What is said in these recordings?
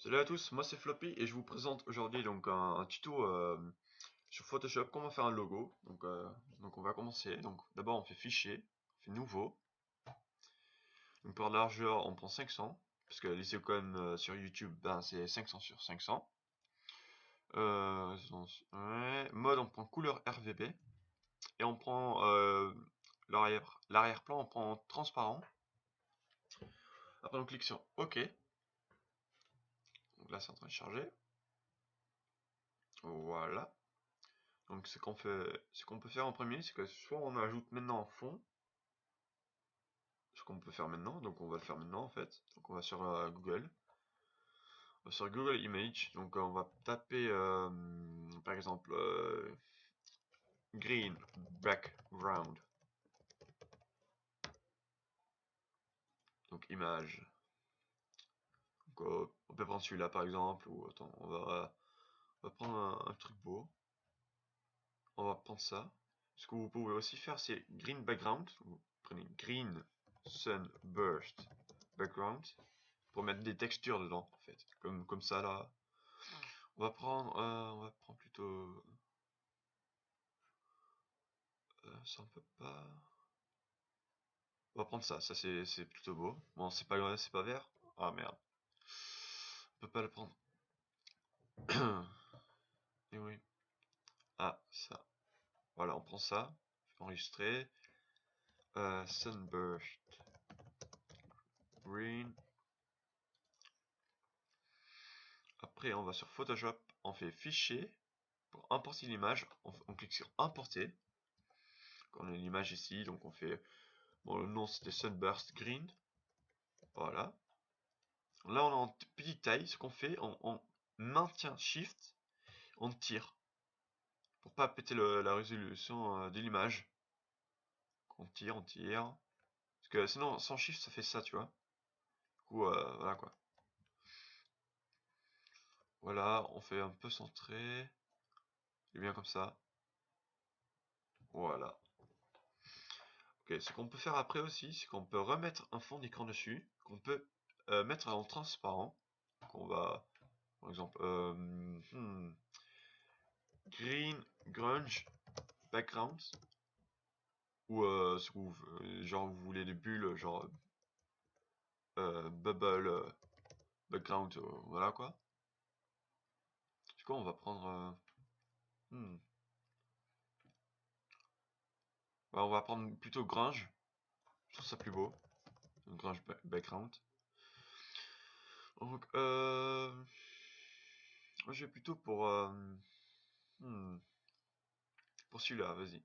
Salut à tous, moi c'est Floppy et je vous présente aujourd'hui donc un tuto sur Photoshop comment faire un logo. Donc on va commencer. Donc d'abord on fait fichier, on fait nouveau. Donc pour la largeur on prend 500 parce que l'isocone sur YouTube ben c'est 500 sur 500. Ouais. Mode on prend couleur RGB et on prend l'arrière-plan on prend transparent. Après on clique sur OK. Donc là c'est en train de charger. Voilà. Donc ce qu'on peut faire en premier, c'est que soit on ajoute maintenant en fond, ce qu'on peut faire maintenant, donc on va le faire maintenant en fait. Donc on va sur Google, on va sur Google Image, donc on va taper par exemple green background, donc image. Donc, on peut prendre celui-là par exemple, ou attends, on va prendre un truc beau. On va prendre ça. Ce que vous pouvez aussi faire, c'est green background. Vous prenez green sunburst background pour mettre des textures dedans en fait, comme ça là. On va prendre plutôt ça on peut pas. On va prendre ça, c'est plutôt beau. Bon c'est pas vert. Ah merde, on peut pas le prendre. Et oui. Ah ça. Voilà, on prend ça, enregistrer. Sunburst green. Après on va sur Photoshop, on fait fichier. Pour importer l'image, on clique sur importer. On a l'image ici, donc on fait. Bon, le nom c'était Sunburst Green. Voilà. Là, on est en petite taille. Ce qu'on fait, on maintient Shift, on tire. Pour pas péter la résolution de l'image. On tire, on tire. Parce que sinon, sans Shift, ça fait ça, tu vois. Du coup, voilà quoi. Voilà, on fait un peu centré. Et bien comme ça. Voilà. Ok, ce qu'on peut faire après aussi, c'est qu'on peut remettre un fond d'écran dessus. Qu'on peut mettre en transparent. Qu'on va, par exemple, green grunge background. Ou si vous, genre vous voulez des bulles, genre bubble background, voilà quoi. Du coup, on va prendre, ouais, on va prendre plutôt grunge. Je trouve ça plus beau, grunge background. Donc, moi, je vais plutôt hmm, pour celui-là. Vas-y.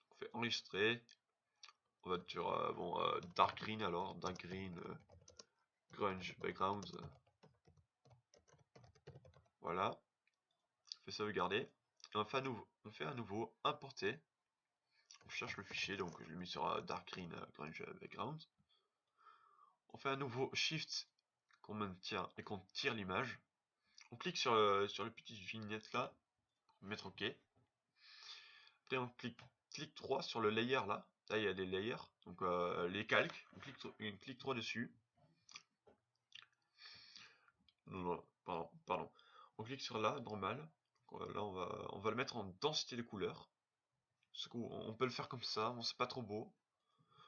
On fait enregistrer. On va sur bon dark green alors, dark green grunge background. Voilà. On fait sauvegarder. Et on fait à nouveau importer. On cherche le fichier, donc je l'ai mis sur dark green grunge background. On fait un nouveau shift qu'on maintient et qu'on tire l'image. On clique sur les petites vignettes là, pour mettre OK. Après on clique 3 sur le layer là. Là il y a des layers, donc les calques. On clique 3 dessus. Non, non, pardon. On clique sur là, normal. Donc, là on va le mettre en densité de couleur. On peut le faire comme ça, bon, c'est pas trop beau.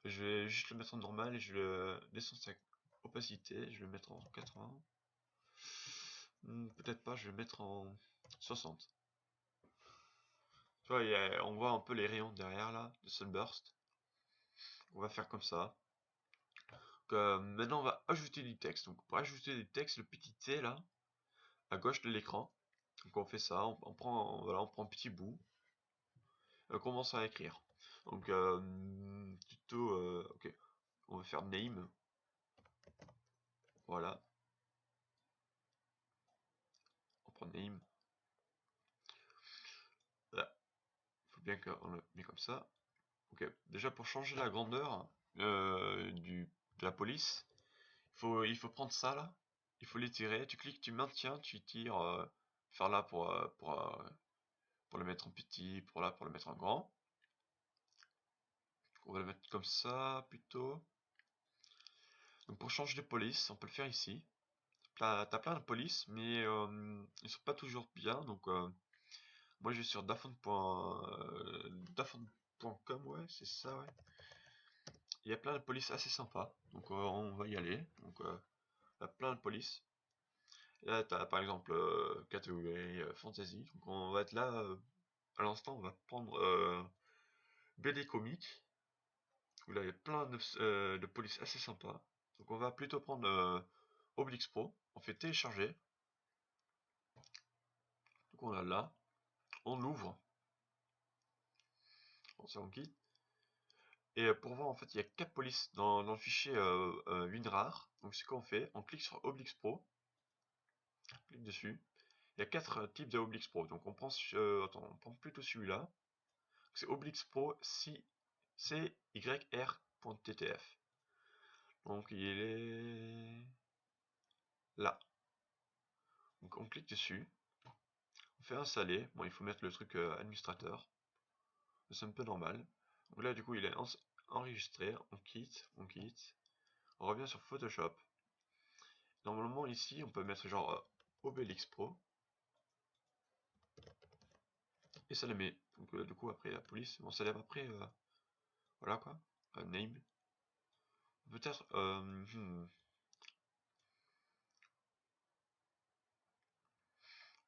Je vais juste le mettre en normal et je vais descendre sa opacité. Je vais le mettre en 80. Peut-être pas, je vais le mettre en 60. Tu vois, on voit un peu les rayons derrière là, de Sunburst. On va faire comme ça. Donc, maintenant, on va ajouter du texte. Donc, pour ajouter du texte, le petit T là, à gauche de l'écran. Donc, on fait ça. On prend, voilà, on prend un petit bout. Et on commence à écrire. Donc, plutôt, ok. On va faire name. Voilà. On prend name. Là. Il faut bien qu'on le mette comme ça. Ok. Déjà, pour changer la grandeur de la police, il faut prendre ça là, il faut l'étirer, tu cliques, tu maintiens, tu tires, faire là pour le mettre en petit, pour là pour le mettre en grand. On va le mettre comme ça plutôt. Donc pour changer de police, on peut le faire ici. T'as plein de polices, mais ils sont pas toujours bien. Donc moi je vais sur dafont.com, ouais, c'est ça, ouais. Il y a plein de polices assez sympas, donc on va y aller. Donc il y a plein de polices. Là, t'as par exemple catégorie fantasy. Donc on va être là. À l'instant, on va prendre BD comique. Où là, il y a plein de polices assez sympas. Donc on va plutôt prendre Oblix Pro. On fait télécharger. Donc on a là. On ouvre. Bon, ça on quitte. Et pour voir, en fait, il y a 4 polices dans le fichier WinRAR. Donc ce qu'on fait, on clique sur Oblix Pro. On clique dessus. Il y a 4 types de Oblix Pro. Donc on prend, attends, on prend plutôt celui-là. C'est Oblix Pro CYR.ttf. Donc il est là. Donc on clique dessus. On fait installer. Bon, il faut mettre le truc administrateur. C'est un peu normal. Donc là, du coup, il est enregistré. On quitte. On revient sur Photoshop. Normalement, ici, on peut mettre genre Obelix Pro. Et ça le met. Donc du coup, après la police, on s'élève après. Voilà quoi. Name. Peut-être.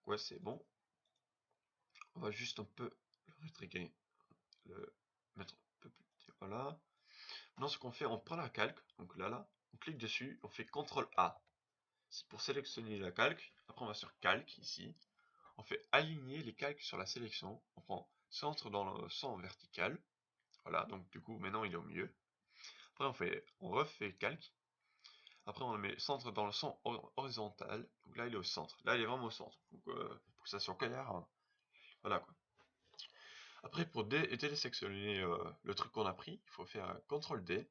Ouais, c'est bon. On va juste un peu le restreindre. Le mettre un peu plus petit. Voilà. Maintenant, ce qu'on fait, on prend la calque. Donc là, on clique dessus. On fait CTRL A. C'est pour sélectionner la calque. Après, on va sur calque ici. On fait aligner les calques sur la sélection. On prend centre dans le sens vertical. Voilà, donc du coup, maintenant il est au milieu. Après, on refait calque. Après, on le met centre dans le sens horizontal. Donc là, il est au centre. Là, il est vraiment au centre. Donc, pour que ça soit clair, hein. Voilà quoi. Après, pour désélectionner le truc qu'on a pris, il faut faire CTRL D.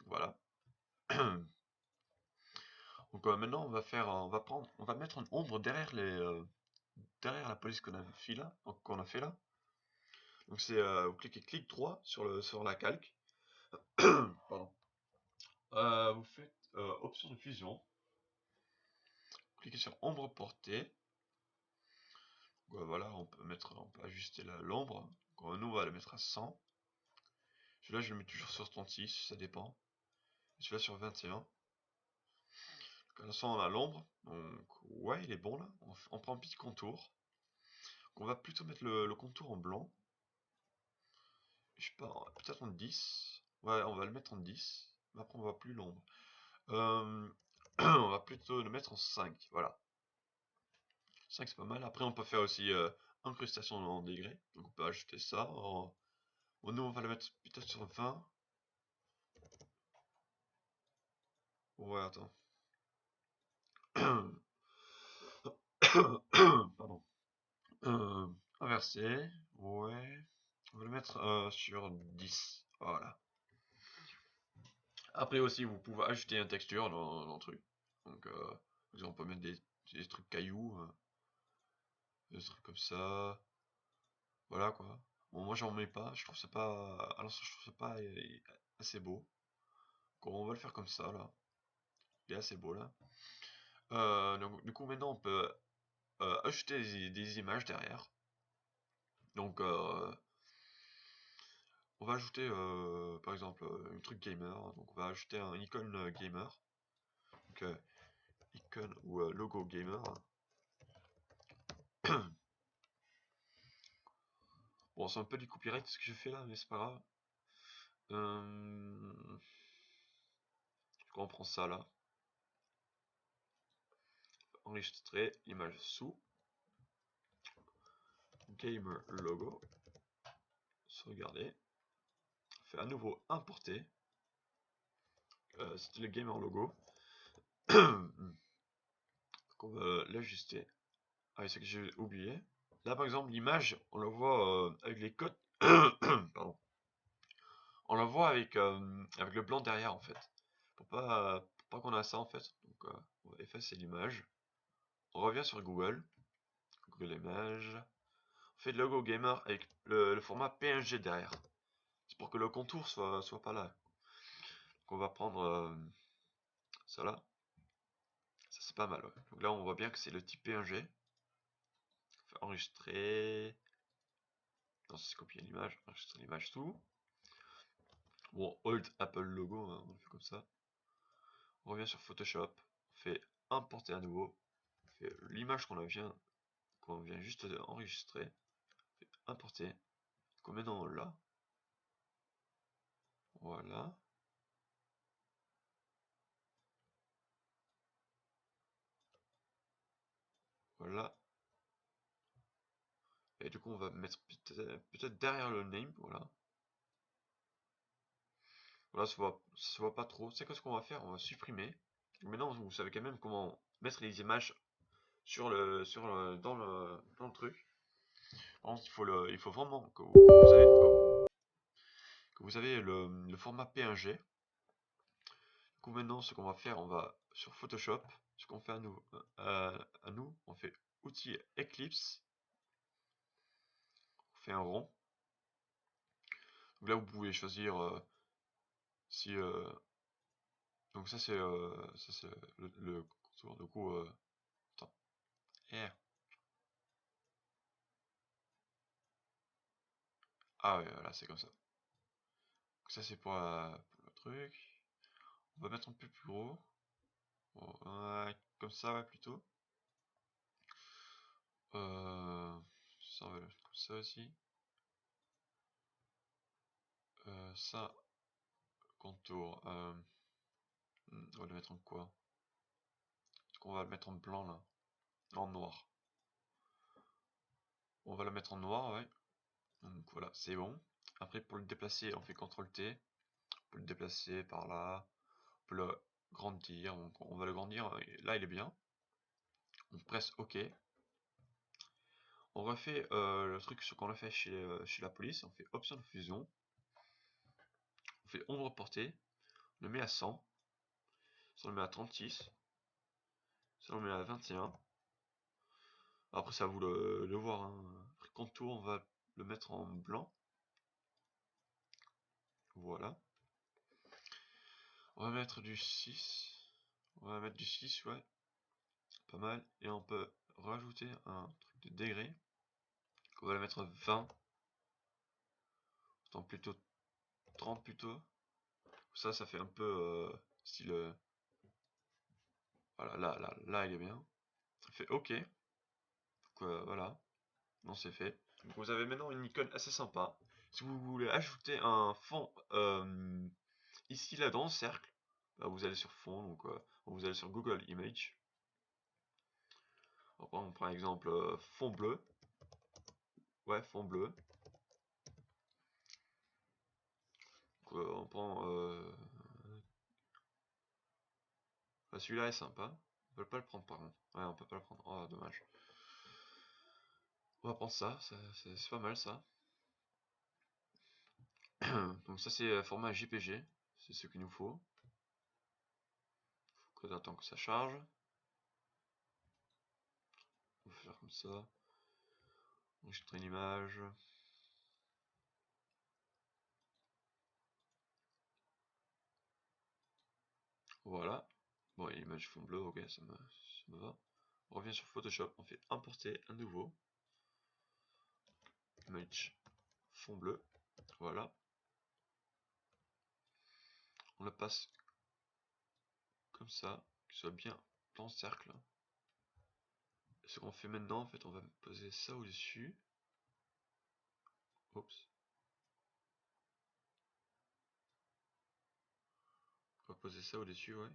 Voilà. Donc maintenant, on va mettre une ombre derrière derrière la police qu'on a fait là. Donc c'est vous cliquez clic droit sur la calque. Pardon. Vous faites option de fusion. Cliquez sur ombre portée. Voilà, on peut ajuster l'ombre. Nous on va le mettre à 100. Celui-là je le mets toujours sur 36, ça dépend. Celui-là sur 21. Comme ça on a l'ombre. Donc ouais, il est bon là. On prend un petit contour. On va plutôt mettre le contour en blanc. Je sais pas, peut-être en 10. Ouais, on va le mettre en 10. Mais après on va plus l'ombre. On va plutôt le mettre en 5. Voilà. 5 c'est pas mal. Après on peut faire aussi incrustation en degrés. Donc on peut ajouter ça. Nous on va le mettre peut-être sur 20. Ouais, attends. Pardon. Inversé. Ouais. On va le mettre sur 10. Voilà. Après aussi vous pouvez ajouter une texture dans le truc. Donc on peut mettre des trucs cailloux. Des trucs comme ça. Voilà quoi. Bon, moi j'en mets pas, je trouve ça pas. Alors je trouve ça pas assez beau. Donc, on va le faire comme ça là. Il est assez beau là. Donc, du coup maintenant on peut ajouter des images derrière. Donc on va ajouter par exemple un truc gamer. Donc on va ajouter un icône gamer. Donc icône ou logo gamer. Bon, c'est un peu du copyright ce que je fais là, mais c'est pas grave. On prend ça là. Enregistrer image sous. Gamer logo. Sauvegarder. Fait à nouveau importer. C'était le gamer logo. On va l'ajuster. Ah oui, c'est que j'ai oublié. Là par exemple l'image, on la voit avec les codes. Pardon. On la voit avec le blanc derrière en fait. Pour pas qu'on a ça en fait. Donc on va effacer l'image. On revient sur Google. Google Images. On fait le logo gamer avec le format PNG derrière. C'est pour que le contour soit pas là. Donc on va prendre ça là. Ça c'est pas mal, ouais. Donc là on voit bien que c'est le type PNG. Enregistrer. Non, c'est copier l'image, enregistrer l'image, tout. Bon, Old Apple logo, hein, on le fait comme ça. On revient sur Photoshop, on fait importer à nouveau, on fait l'image qu'on vient juste d'enregistrer, on fait importer, qu'on met dans là. Voilà. Voilà. Et du coup, on va mettre peut-être derrière le name, voilà. Voilà, ça se voit pas trop. C'est quoi ce qu'on va faire? On va supprimer. Maintenant, vous savez quand même comment mettre les images dans le truc. Par contre, il faut vraiment que vous avez le format PNG. Du coup, maintenant, ce qu'on va faire, on va sur Photoshop. Ce qu'on fait à nous, on fait outil Eclipse. On fait un rond. Donc là, vous pouvez choisir si. Donc ça, c'est le contour. Du coup, attends. R. Ah ouais, voilà, c'est comme ça. Donc ça, c'est pour le truc. On va mettre un peu plus gros. Bon, ouais, comme ça, ouais, plutôt. Ça, on va le mettre comme ça aussi. Ça, contour. On va le mettre en quoi? Est-ce qu'on va le mettre en blanc là? En noir. On va le mettre en noir, ouais. Donc voilà, c'est bon. Après, pour le déplacer, on fait CTRL T. On peut le déplacer par là. On peut le grandir. Donc on va le grandir. Là, il est bien. On presse OK. On refait le truc ce qu'on a fait chez la police. On fait option de fusion. On fait ombre portée. On le met à 100. Ça on le met à 36. Ça on le met à 21. Après, ça à vous le voir, hein. Après, contour, on va le mettre en blanc. Voilà. On va mettre du 6. On va mettre du 6, ouais. Pas mal. Et on peut rajouter un truc de degré. On va le mettre 20. Attends, plutôt 30 plutôt. Ça fait un peu style. Voilà, là, il est bien. Ça fait OK. Donc voilà. Non, c'est fait. Donc vous avez maintenant une icône assez sympa. Si vous voulez ajouter un fond ici, là, dans le cercle, bah, vous allez sur fond. Donc vous allez sur Google Image. On prend par exemple fond bleu. Ouais, fond bleu. Donc, on prend. Celui-là est sympa. On peut pas le prendre par contre. Ouais, on peut pas le prendre. Oh, dommage. On va prendre ça. C'est pas mal ça. Donc, ça, c'est format JPG. C'est ce qu'il nous faut. Faut qu'on attend que ça charge. On va faire comme ça. Enregistrer une image. Voilà. Bon, l'image fond bleu, ok, ça me va. On revient sur Photoshop, on fait importer un nouveau. Image fond bleu. Voilà. On le passe comme ça, qu'il soit bien dans le cercle. Ce qu'on fait maintenant, en fait, on va poser ça au-dessus. Oups. On va poser ça au-dessus, ouais.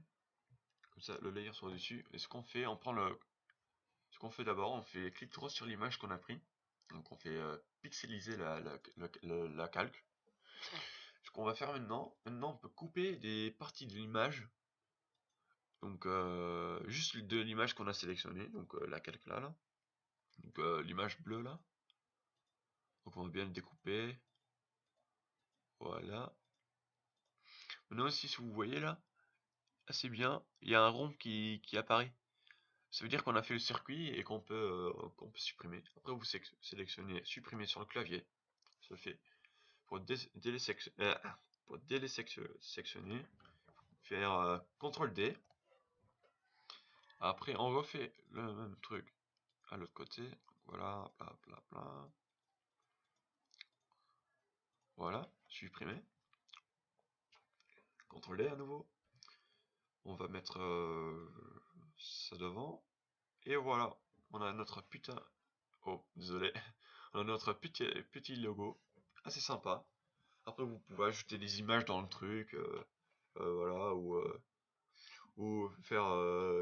Comme ça, le layer sur au-dessus. Et ce qu'on fait, ce qu'on fait d'abord, on fait clic droit sur l'image qu'on a pris. Donc on fait pixeliser la calque. Ce qu'on va faire maintenant on peut couper des parties de l'image. Donc juste de l'image qu'on a sélectionnée, donc la calque là. Donc l'image bleue là. Donc on va bien le découper. Voilà. Maintenant aussi, si vous voyez là, assez bien, il y a un rond qui apparaît. Ça veut dire qu'on a fait le circuit et qu'on peut supprimer. Après, vous sélectionnez supprimer sur le clavier. Ça fait pour désectionner, faire CTRL D. Après, on refait le même truc à l'autre côté. Voilà, bla bla bla. Voilà, supprimer. CTRL D à nouveau. On va mettre ça devant. Et voilà, on a notre putain... Oh, désolé. On a notre petit logo. Assez sympa. Après, vous pouvez ajouter des images dans le truc. Voilà, ou faire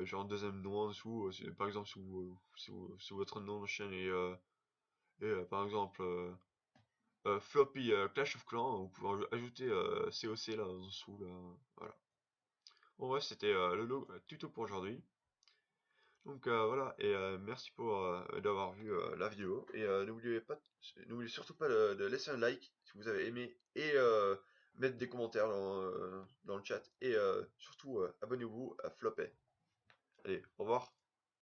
genre un deuxième nom en dessous. Par exemple, sous votre nom de chaîne par exemple Floppy Clash of Clans, vous pouvez ajouter COC là en dessous. Là, voilà. Bon, ouais, c'était tuto pour aujourd'hui. Donc voilà, et merci pour d'avoir vu la vidéo. Et n'oubliez surtout pas de laisser un like si vous avez aimé et mettre des commentaires dans le chat. Et surtout, abonnez-vous à Flopet. Allez, au revoir.